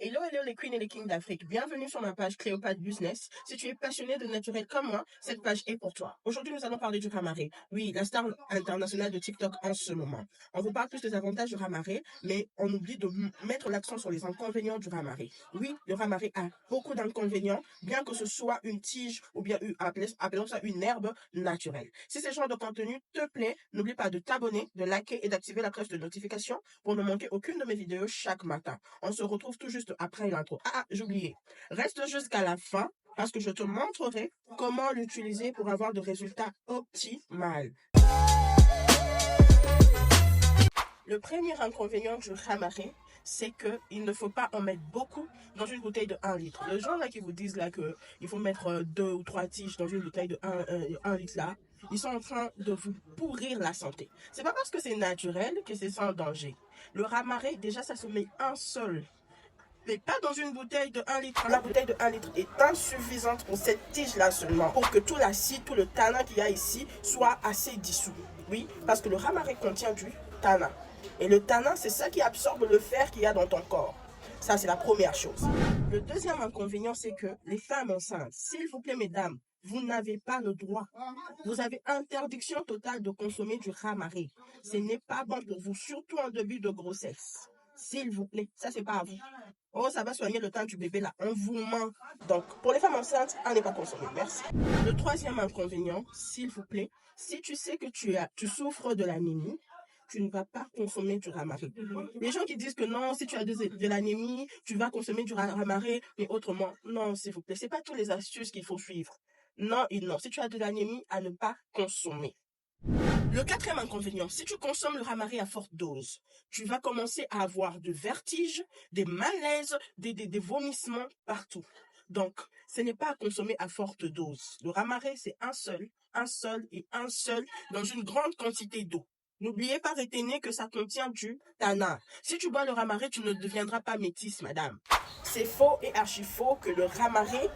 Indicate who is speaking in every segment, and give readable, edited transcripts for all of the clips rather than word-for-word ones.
Speaker 1: Hello les queens et les kings d'Afrique. Bienvenue sur ma page Cléopâtre Business. Si tu es passionné de naturel comme moi, cette page est pour toi. Aujourd'hui, nous allons parler du Ramaré. Oui, la star internationale de TikTok en ce moment. On vous parle plus des avantages du Ramaré, mais on oublie de mettre l'accent sur les inconvénients du Ramaré. Oui, le Ramaré a beaucoup d'inconvénients, bien que ce soit une tige ou bien appelons ça une herbe naturelle. Si ce genre de contenu te plaît, n'oublie pas de t'abonner, de liker et d'activer la cloche de notification pour ne manquer aucune de mes vidéos chaque matin. On se retrouve tout juste après l'intro. J'ai oublié. Reste jusqu'à la fin parce que je te montrerai comment l'utiliser pour avoir de résultats optimaux. Le premier inconvénient du Ramaré, c'est qu'il ne faut pas en mettre beaucoup dans une bouteille de 1 litre. Les gens là qui vous disent là qu'il faut mettre 2 ou 3 tiges dans une bouteille de 1 litre là, ils sont en train de vous pourrir la santé. C'est pas parce que c'est naturel que c'est sans danger. Le Ramaré, déjà, ça se met un seul. Mais pas dans une bouteille de 1 litre. La bouteille de 1 litre est insuffisante pour cette tige-là seulement. Pour que tout l'acide, tout le tanin qu'il y a ici soit assez dissous. Oui, parce que le Ramaré contient du tanin. Et le tanin, c'est ça qui absorbe le fer qu'il y a dans ton corps. Ça, c'est la première chose. Le deuxième inconvénient, c'est que les femmes enceintes, s'il vous plaît, mesdames, vous n'avez pas le droit. Vous avez interdiction totale de consommer du Ramaré. Ce n'est pas bon pour vous, surtout en début de grossesse. S'il vous plaît, ça, c'est pas à vous. Oh, ça va soigner le temps du bébé là. On vous ment. Donc, pour les femmes enceintes, à ne pas consommer. Merci. Le troisième inconvénient, s'il vous plaît, si tu sais que tu souffres de l'anémie, tu ne vas pas consommer du Ramaré. Les gens qui disent que non, si tu as de l'anémie, tu vas consommer du Ramaré, mais autrement, non, s'il vous plaît. C'est pas toutes les astuces qu'il faut suivre. Non et non. Si tu as de l'anémie, à ne pas consommer. Le quatrième inconvénient, si tu consommes le Ramaré à forte dose, tu vas commencer à avoir de vertiges, des malaises, des vomissements partout. Donc, ce n'est pas à consommer à forte dose. Le Ramaré, c'est un seul dans une grande quantité d'eau. N'oubliez pas, retenez que ça contient du tanin. Si tu bois le Ramaré, tu ne deviendras pas métisse, madame. C'est faux et archi faux que le Ramaré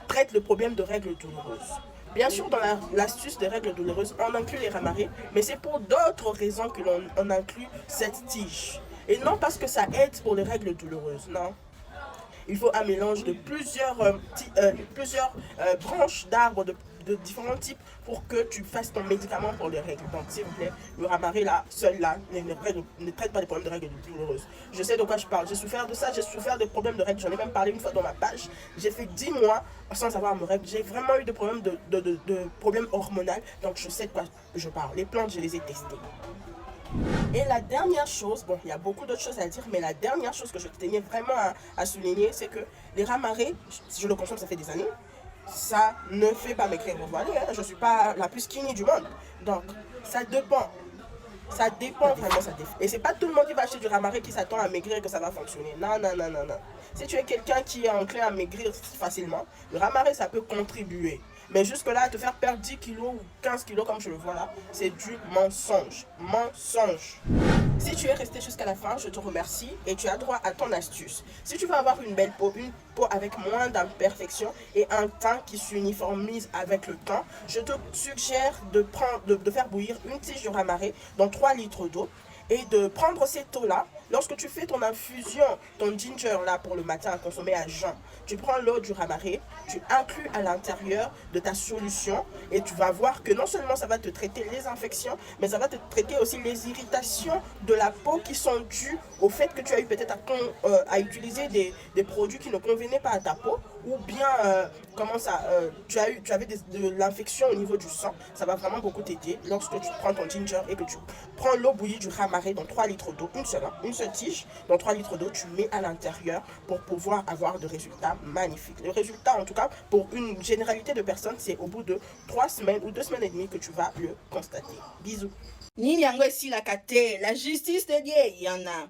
Speaker 1: traite le problème de règles douloureuses. Bien sûr, dans l'astuce des règles douloureuses, on inclut les Ramarés, mais c'est pour d'autres raisons que l'on inclut cette tige. Et non parce que ça aide pour les règles douloureuses, non. Il faut un mélange de plusieurs branches d'arbres de différents types pour que tu fasses ton médicament pour les règles. Donc, s'il vous plaît, le Ramaré là, seul là, ne traite pas des problèmes de règles douloureuses. Je sais de quoi je parle. J'ai souffert de ça, j'ai souffert des problèmes de règles. J'en ai même parlé une fois dans ma page. J'ai fait 10 mois sans avoir mes règles. J'ai vraiment eu des problèmes de problèmes hormonaux. Donc, je sais de quoi je parle. Les plantes, je les ai testées. Et la dernière chose, bon, il y a beaucoup d'autres choses à dire, mais la dernière chose que je tenais vraiment à souligner, c'est que les Ramarés, je le consomme, ça fait des années, ça ne fait pas maigrir. Vous voyez, hein, je ne suis pas la plus skinny du monde. Donc, ça dépend. Ça dépend vraiment. Et c'est pas tout le monde qui va acheter du Ramaré qui s'attend à maigrir et que ça va fonctionner. Non, non, non, non, non. Si tu es quelqu'un qui est enclin à maigrir facilement, le Ramaré, ça peut contribuer. Mais jusque-là, te faire perdre 10 kilos ou 15 kilos comme je le vois là, c'est du mensonge. Mensonge. Si tu es resté jusqu'à la fin, je te remercie et tu as droit à ton astuce. Si tu veux avoir une belle peau, une peau avec moins d'imperfections et un teint qui s'uniformise avec le temps, je te suggère de faire bouillir une tige de Ramaré dans 3 litres d'eau et de prendre cette eau-là. Lorsque tu fais ton infusion, ton ginger là pour le matin à consommer à jeun, tu prends l'eau du Ramaré, tu inclus à l'intérieur de ta solution et tu vas voir que non seulement ça va te traiter les infections, mais ça va te traiter aussi les irritations de la peau qui sont dues au fait que tu as eu peut-être à utiliser des produits qui ne convenaient pas à ta peau ou bien tu avais de l'infection au niveau du sang. Ça va vraiment beaucoup t'aider lorsque tu prends ton ginger et que tu prends l'eau bouillie du Ramaré dans 3 litres d'eau, une seule tige, dans 3 litres d'eau, tu mets à l'intérieur pour pouvoir avoir de résultats magnifiques. Le résultat, en tout cas, pour une généralité de personnes, c'est au bout de 3 semaines ou 2 semaines et demie que tu vas le constater. Bisous.
Speaker 2: La justice de Dieu, il y en a.